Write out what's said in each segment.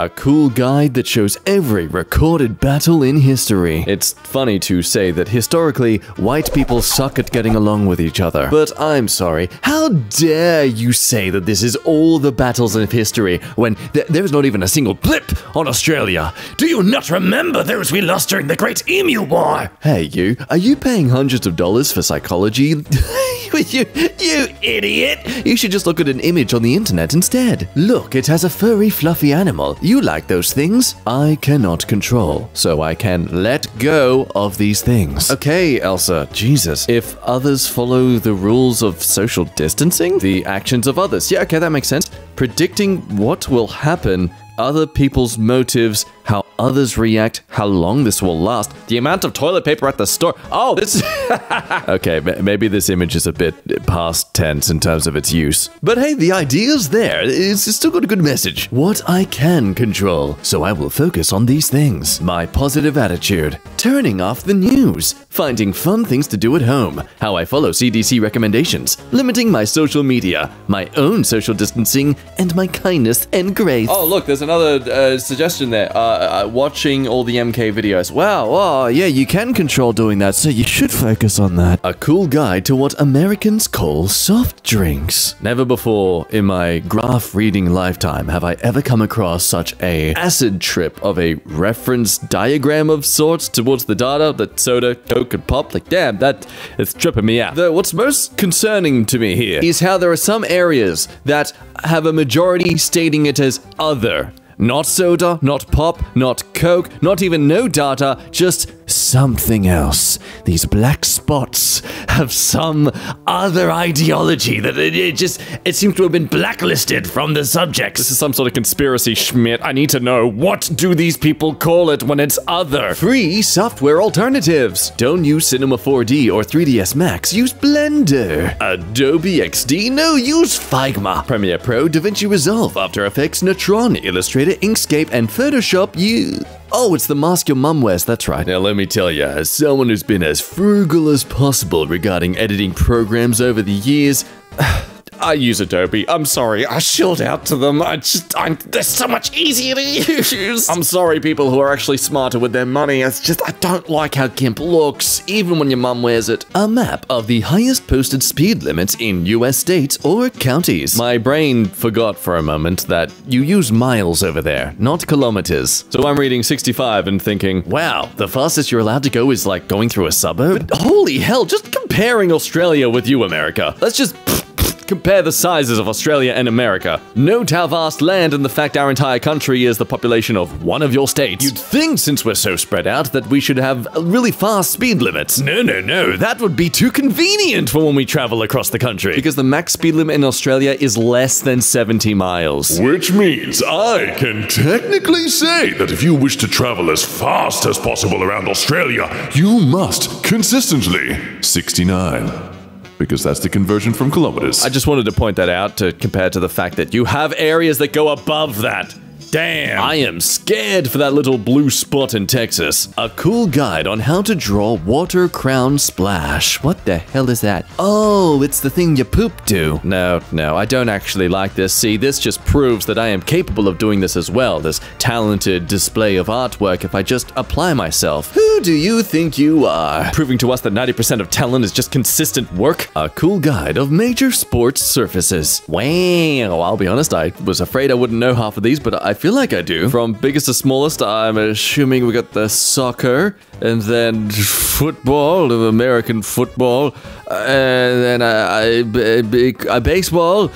A cool guide that shows every recorded battle in history. It's funny to say that historically, white people suck at getting along with each other. But I'm sorry, how dare you say that this is all the battles of history when there's not even a single blip on Australia? Do you not remember those we lost during the Great Emu War? Hey you, are you paying hundreds of dollars for psychology? you idiot! You should just look at an image on the internet instead. Look, it has a furry, fluffy animal. You like those things? I cannot control, so I can let go of these things. Okay, Elsa, Jesus. If others follow the rules of social distancing, the actions of others. Yeah, okay, that makes sense. Predicting what will happen, other people's motives, how others react, how long this will last, the amount of toilet paper at the store. Oh, this... Okay, maybe this image is a bit past tense in terms of its use. But hey, the idea's there. It's still got a good message. What I can control, so I will focus on these things. My positive attitude, turning off the news, finding fun things to do at home, how I follow CDC recommendations, limiting my social media, my own social distancing, and my kindness and grace. Oh, look, there's another suggestion there. Watching all the EmKay videos. Wow, yeah, you can control doing that, so you should focus on that. A cool guide to what Americans call soft drinks. Never before in my graph reading lifetime have I ever come across such a acid trip of a reference diagram of sorts towards the data that soda, Coke, and pop. Like, damn, that is tripping me out. Though what's most concerning to me here is how there are some areas that have a majority stating it as other. Not soda, not pop, not Coke, not even no data, just something else. These black spots have some other ideology that it seems to have been blacklisted from the subjects. This is some sort of conspiracy, Schmidt. I need to know, what do these people call it when it's other? Free software alternatives. Don't use Cinema 4D or 3ds Max, use Blender. Adobe XD, no, use Figma. Premiere Pro, DaVinci Resolve, After Effects, Neutron, Illustrator, Inkscape, and Photoshop, Oh, it's the mask your mum wears, that's right. Now let me tell you, as someone who's been as frugal as possible regarding editing programs over the years, I use Adobe. I'm sorry, I shilled out to them. They're so much easier to use. I'm sorry, people who are actually smarter with their money. It's just, I don't like how GIMP looks, even when your mum wears it. A map of the highest posted speed limits in US states or counties. My brain forgot for a moment that you use miles over there, not kilometers. So I'm reading 65 and thinking, wow, the fastest you're allowed to go is like going through a suburb? But holy hell, just comparing Australia with you, America. Let's just compare the sizes of Australia and America. Note how vast land and the fact our entire country is the population of one of your states. You'd think, since we're so spread out, that we should have really fast speed limits. No, that would be too convenient for when we travel across the country. Because the max speed limit in Australia is less than 70 miles. Which means I can technically say that if you wish to travel as fast as possible around Australia, you must consistently 69. Because that's the conversion from kilometers. I just wanted to point that out to compare to the fact that you have areas that go above that. Damn! I am scared for that little blue spot in Texas. A cool guide on how to draw water crown splash. What the hell is that? Oh, it's the thing you poop to. No, I don't actually like this. See, this just proves that I am capable of doing this as well. This talented display of artwork if I just apply myself. Who do you think you are? Proving to us that 90% of talent is just consistent work? A cool guide of major sports surfaces. Wow, I'll be honest, I was afraid I wouldn't know half of these, but I feel like I do. From biggest to smallest, I'm assuming we got the soccer, and then football, of American football, and then baseball,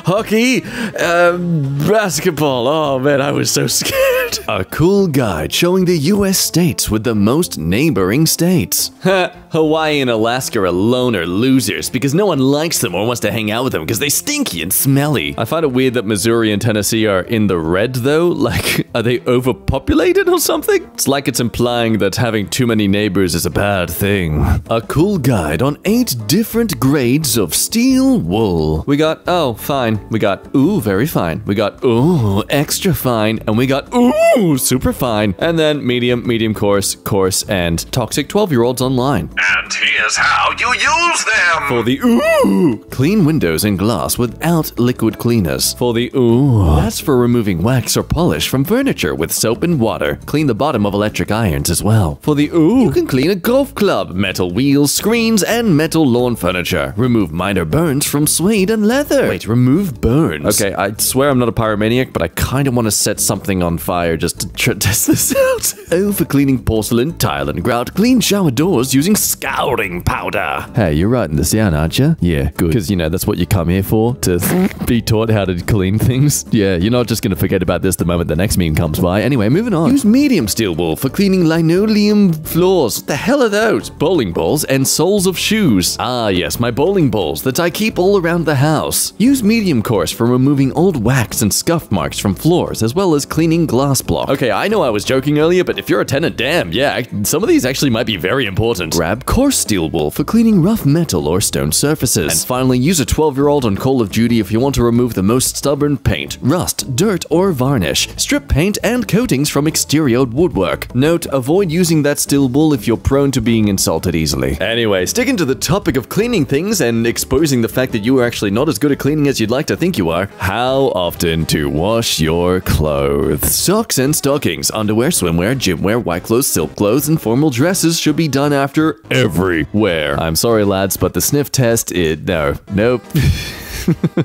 hockey, basketball. Oh man, I was so scared. A cool guide showing the US states with the most neighboring states. Hawaii and Alaska alone are losers because no one likes them or wants to hang out with them because they're stinky and smelly. I find it weird that Missouri and Tennessee are in the red though. Like, are they overpopulated or something? It's like it's implying that having too many neighbors is a bad thing. A cool guide on 8 different grades of steel wool. We got, oh, fine. We got, ooh, very fine. We got, ooh, extra fine. And we got, ooh, super fine. And then medium coarse, and toxic 12-year-olds online. And here's how you use them! For the ooh, clean windows and glass without liquid cleaners. For the ooh, that's for removing wax or polish from furniture with soap and water. Clean the bottom of electric irons as well. For the ooh, you can clean a golf club, metal wheels, screens, and metal lawn furniture. Remove minor burns from suede and leather. Wait, remove burns? Okay, I swear I'm not a pyromaniac, but I kind of want to set something on fire just to test this out. Oh, for cleaning porcelain, tile, and grout. Clean shower doors using scouring powder. Hey, you're writing this down, aren't you? Yeah, good. Because, you know, that's what you come here for, to be taught how to clean things. Yeah, you're not just going to forget about this the moment the next meme comes by. Anyway, moving on. Use medium steel wool for cleaning linoleum floors. What the hell are those? Bowling balls and soles of shoes. Ah, yes, my bowling balls that I keep all around the house. Use medium coarse for removing old wax and scuff marks from floors, as well as cleaning glass block. Okay, I know I was joking earlier, but if you're a tenant, damn, yeah, some of these actually might be very important. Grab coarse steel wool for cleaning rough metal or stone surfaces. And finally, use a 12-year-old on Call of Duty if you want to remove the most stubborn paint, rust, dirt, or varnish. Strip paint and coatings from exterior woodwork. Note, avoid using that steel wool if you're prone to being insulted easily. Anyway, sticking to the topic of cleaning things and exposing the fact that you are actually not as good at cleaning as you'd like to think you are, how often to wash your clothes. Socks and stockings, underwear, swimwear, gymwear, white clothes, silk clothes, and formal dresses should be done after everywhere. I'm sorry, lads, but the sniff test, nope.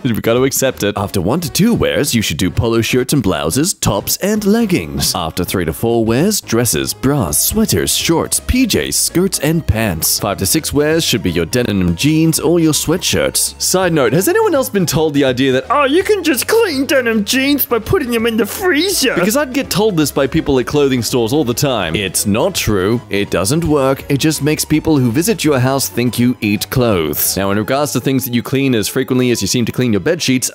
We've got to accept it. After 1 to 2 wears, you should do polo shirts and blouses, tops, and leggings. After 3 to 4 wears, dresses, bras, sweaters, shorts, PJs, skirts, and pants. 5 to 6 wears should be your denim jeans or your sweatshirts. Side note, has anyone else been told the idea that, oh, you can just clean denim jeans by putting them in the freezer? Because I'd get told this by people at clothing stores all the time. It's not true. It doesn't work. It just makes people who visit your house think you eat clothes. Now, in regards to things that you clean as frequently as you seem to clean your bed sheets,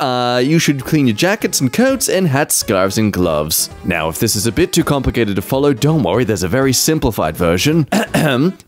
you should clean your jackets and coats and hats, scarves, and gloves. Now, if this is a bit too complicated to follow, don't worry, there's a very simplified version.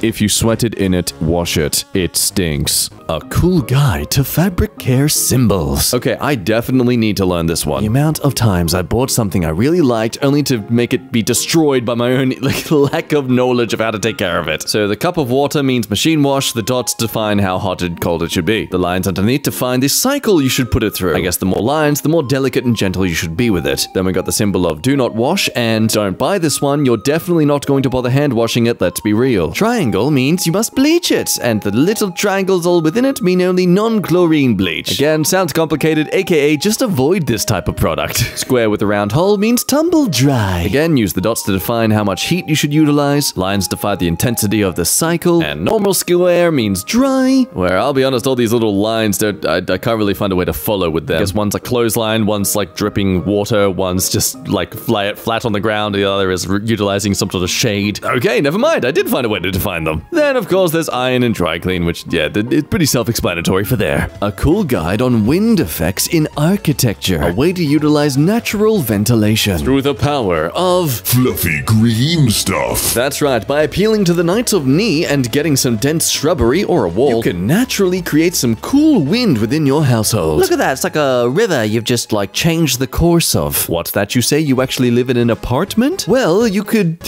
If you sweated in it, wash it. It stinks. A cool guide to fabric care symbols. Okay, I definitely need to learn this one. The amount of times I bought something I really liked only to make it be destroyed by my own lack of knowledge of how to take care of it. So the cup of water means machine wash, the dots define how hot and cold it should be. The lines underneath define the cycle you should put it through. I guess the more lines, the more delicate and gentle you should be with it. Then we got the symbol of do not wash and don't buy this one, you're definitely not going to bother hand washing it, let's be real. Triangle means you must bleach it, and the little triangles all within it mean only non-chlorine bleach. Again, sounds complicated, aka just avoid this type of product. Square with a round hole means tumble dry. Again, use the dots to define how much heat you should utilize. Lines define the intensity of the cycle. And normal square means dry, where I'll be honest, all these little lines, I can't really find a way to follow with them. I guess one's a clothesline, one's like dripping water, one's just like flat on the ground, the other is utilizing some sort of shade. Okay, never mind, I did find a way to define them. Then, of course, there's iron and dry clean, which, yeah, it's pretty self-explanatory for there. A cool guide on wind effects in architecture. A way to utilize natural ventilation through the power of Fluffy green stuff. That's right, by appealing to the Knights of Ni and getting some dense shrubbery or a wall, you can naturally create some cool wind within your household. Look at that, it's like a river you've just like changed the course of. What's that you say? You actually live in an apartment? Well, you could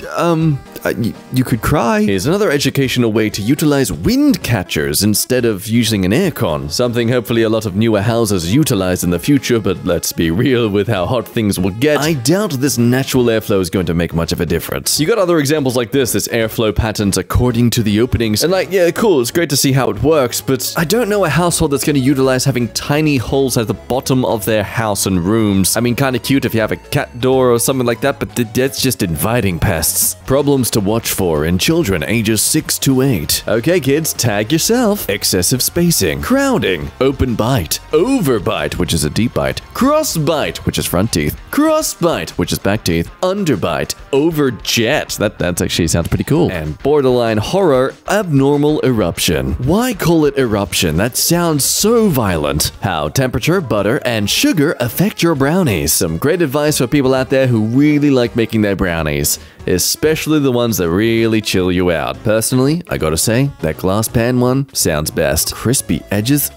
cry. Here's another educational way to utilize wind catchers instead of using an aircon. Something hopefully a lot of newer houses utilize in the future, but let's be real with how hot things will get. I doubt this natural airflow is going to make much of a difference. You got other examples like this airflow patterns according to the openings, and like, yeah, cool, it's great to see how it works, but I don't know a household that's going to utilize having tiny holes at the bottom of their house and rooms. I mean, kind of cute if you have a cat door or something like that, but that's just inviting pests. Problems to watch for in children ages 6 to 8. Okay, kids, tag yourself. Excessive spacing, crowding, open bite, overbite, which is a deep bite, cross bite, which is front teeth, cross bite, which is back teeth, underbite, overjet, that actually sounds pretty cool, and borderline horror, abnormal eruption. Why call it eruption? That sounds so violent. How temperature, butter, and sugar affect your brownies. Some great advice for people out there who really like making their brownies, especially the ones that really chill you out. Personally, I gotta say, that glass pan one sounds best. Crispy edges?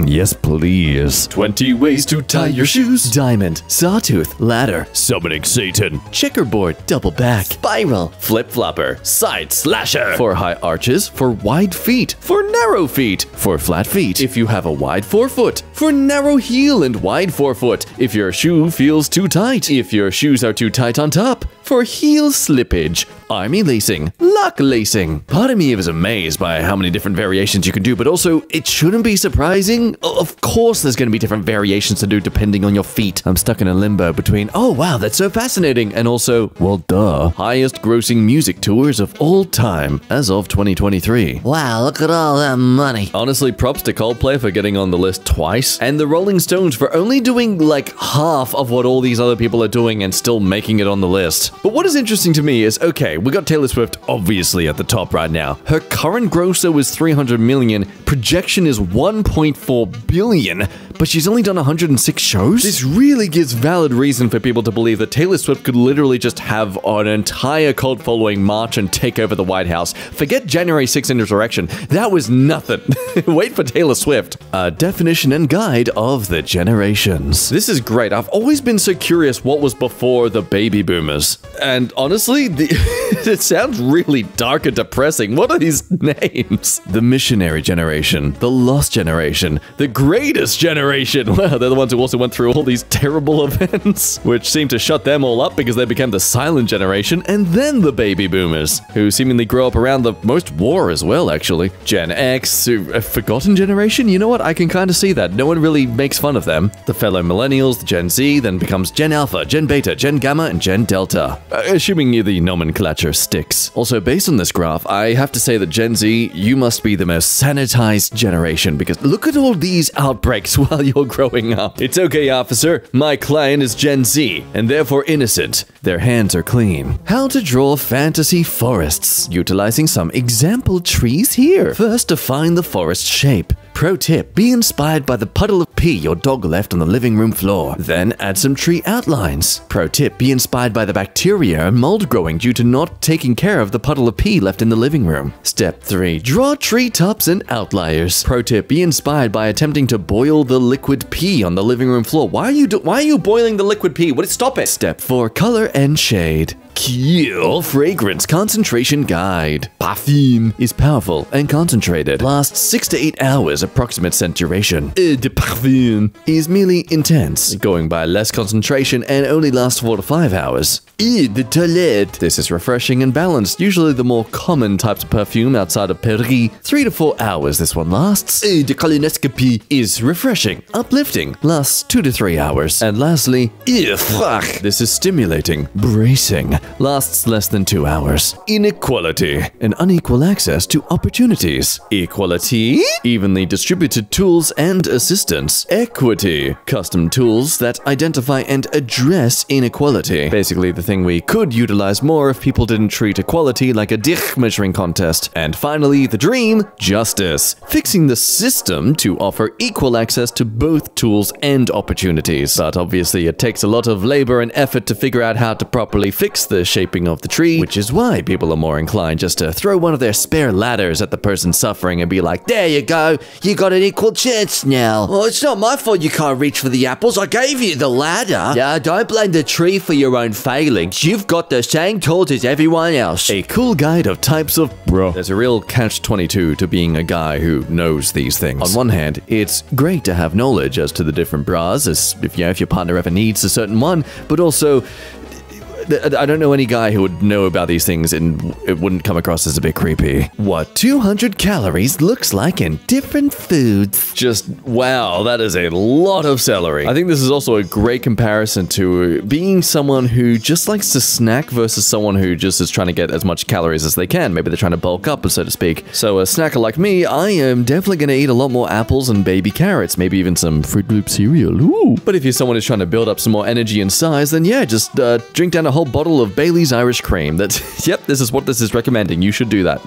Yes please. 20 ways to tie your shoes. Diamond, sawtooth, ladder, summoning Satan, checkerboard, double back, spiral, flip-flopper, side slasher. For high arches, for wide feet, for narrow feet, for flat feet. If you have a wide forefoot, for narrow heel and wide forefoot. If your shoe feels too tight. If your shoes are too tight on top. For heel slippage, army lacing, lock lacing. Part of me is amazed by how many different variations you can do, but also it shouldn't be surprising. Of course there's going to be different variations to do depending on your feet. I'm stuck in a limbo between, oh wow, that's so fascinating, and also, well duh, highest grossing music tours of all time as of 2023. Wow, look at all that money. Honestly, props to Coldplay for getting on the list twice, and the Rolling Stones for only doing like half of what all these other people are doing and still making it on the list. But what is interesting to me is, okay, we got Taylor Swift obviously at the top right now. Her current grosser is 300 million, projection is 1.4 billion, but she's only done 106 shows? This really gives valid reason for people to believe that Taylor Swift could literally just have an entire cult following march and take over the White House. Forget January 6th insurrection. That was nothing. Wait for Taylor Swift. A definition and guide of the generations. This is great. I've always been so curious what was before the baby boomers. And honestly, it sounds really dark and depressing. What are these names? The missionary generation, the lost generation, the greatest generation. Well, they're the ones who also went through all these terrible events, which seemed to shut them all up because they became the silent generation, and then the baby boomers, who seemingly grew up around the most war as well, actually. Gen X, a forgotten generation? You know what? I can kind of see that. No one really makes fun of them. The fellow millennials, the Gen Z, then becomes Gen Alpha, Gen Beta, Gen Gamma, and Gen Delta. Assuming the nomenclature sticks. Also, based on this graph, I have to say that Gen Z, you must be the most sanitized generation, because look at all these outbreaks while you're growing up. It's okay, officer. My client is Gen Z, and therefore innocent. Their hands are clean. How to draw fantasy forests, utilizing some example trees here. First, define the forest shape. Pro tip, be inspired by the puddle of pee your dog left on the living room floor. Then add some tree outlines. Pro tip, be inspired by the bacteria and mold growing due to not taking care of the puddle of pee left in the living room. Step 3, draw tree tops and outliers. Pro tip, be inspired by attempting to boil the liquid pee on the living room floor. Why are you boiling the liquid pee? Stop it. Step 4, color and shade. Kill fragrance concentration guide. Parfum is powerful and concentrated. Lasts 6 to 8 hours, approximate scent duration. De parfum is merely intense, going by less concentration and only lasts 4 to 5 hours. De toilette. This is refreshing and balanced, usually the more common types of perfume outside of Paris. 3 to 4 hours this one lasts. De colonoscopie is refreshing, uplifting, lasts 2 to 3 hours. And lastly, fuck. This is stimulating, bracing, lasts less than 2 hours. Inequality, an unequal access to opportunities. Equality, evenly distributed tools and assistance. Equity, custom tools that identify and address inequality. Basically the thing we could utilize more if people didn't treat equality like a dich measuring contest. And finally, the dream, justice, fixing the system to offer equal access to both tools and opportunities. But obviously it takes a lot of labor and effort to figure out how to properly fix the shaping of the tree, which is why people are more inclined just to throw one of their spare ladders at the person suffering and be like, there you go, you got an equal chance now. Well, it's not my fault you can't reach for the apples, I gave you the ladder. Yeah, don't blame the tree for your own failings. You've got the same tools as everyone else. A cool guide of types of bro. There's a real catch-22 to being a guy who knows these things. On one hand, it's great to have knowledge as to the different bras, as if your partner ever needs a certain one, but also I don't know any guy who would know about these things and it wouldn't come across as a bit creepy. What 200 calories looks like in different foods. Just, wow, that is a lot of celery. I think this is also a great comparison to being someone who just likes to snack versus someone who just is trying to get as much calories as they can. Maybe they're trying to bulk up, so to speak. So a snacker like me, I am definitely going to eat a lot more apples and baby carrots, maybe even some Fruit Loop cereal. Ooh. But if you're someone who's trying to build up some more energy and size, then yeah, just drink down a whole bottle of Bailey's Irish Cream. That's, yep, this is what this is recommending. You should do that.